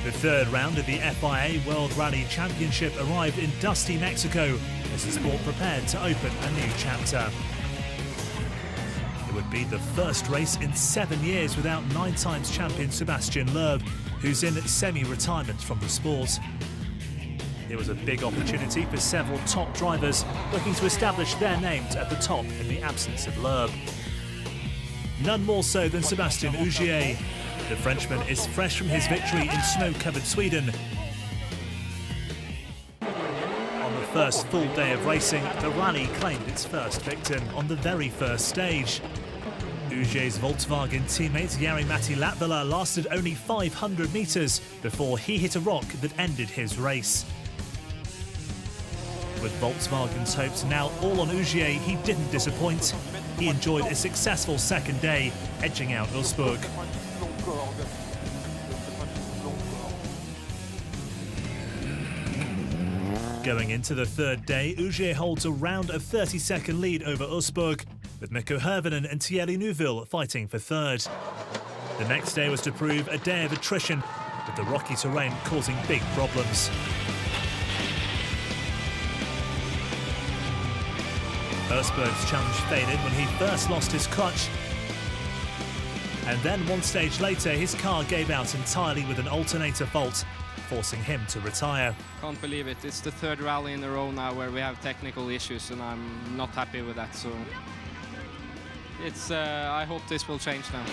The third round of the FIA World Rally Championship arrived in dusty Mexico as the sport prepared to open a new chapter. It would be the first race in 7 years without 9 times champion Sebastien, who's in semi-retirement from the sport. It was a big opportunity for several top drivers looking to establish their names at the top in the absence of Loeb. None more so than Sebastien Ogier. The Frenchman is fresh from his victory in snow-covered Sweden. On the first full day of racing, the rally claimed its first victim on the very first stage. Ogier's Volkswagen teammate Jari-Matti Latvala lasted only 500 metres before he hit a rock that ended his race. With Volkswagen's hopes now all on Ogier, he didn't disappoint. He enjoyed a successful second day, edging out Wolfsburg. Going into the third day, Ogier holds around a 30-second lead over Wolfsburg, with Mikko Hirvonen and Thierry Neuville fighting for third. The next day was to prove a day of attrition, with the rocky terrain causing big problems. Wolfsburg's challenge faded when he first lost his clutch. And then one stage later, his car gave out entirely with an alternator fault, forcing him to retire. Can't believe it. It's the third rally in a row now where we have technical issues, and I'm not happy with that. So it's. I hope this will change now.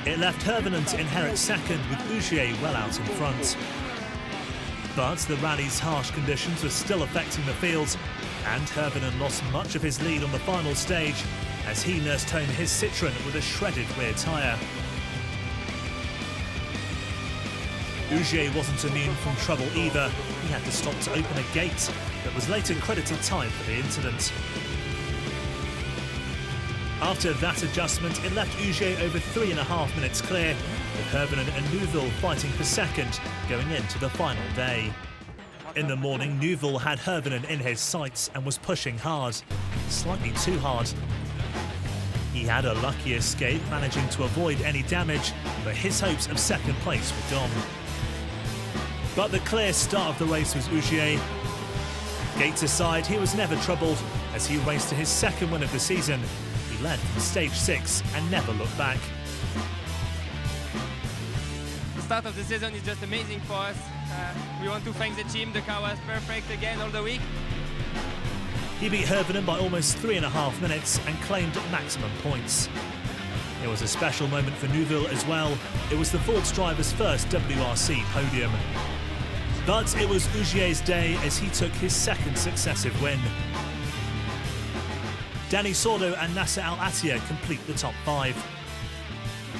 It left Hirvonen to inherit second, with Ogier well out in front. But the rally's harsh conditions were still affecting the field, and Hirvonen lost much of his lead on the final stage as he nursed home his Citroen with a shredded rear tyre. Ogier wasn't immune from trouble either. He had to stop to open a gate, but was later credited time for the incident. After that adjustment, it left Ogier over 3.5 minutes clear, with Hirvonen and Neuville fighting for second going into the final day. In the morning, Neuville had Hirvonen in his sights and was pushing hard, slightly too hard. He had a lucky escape, managing to avoid any damage, but his hopes of second place were gone. But the clear start of the race was Ogier. Gates aside, he was never troubled as he raced to his second win of the season. He led from stage 6 and never looked back. The start of the season is just amazing for us. We want to thank the team. The car was perfect again all the week. He beat Hirvonen by almost 3.5 minutes and claimed maximum points. It was a special moment for Neuville as well. It was the Ford's driver's first WRC podium. But it was Ogier's day as he took his second successive win. Danny Sordo and Nasser Al-Attiyah complete the top 5.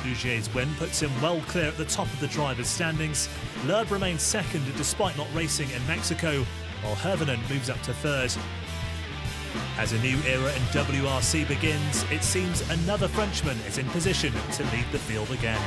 Ogier's win puts him well clear at the top of the drivers' standings. Loeb remains second despite not racing in Mexico, while Hirvonen moves up to third. As a new era in WRC begins, it seems another Frenchman is in position to lead the field again.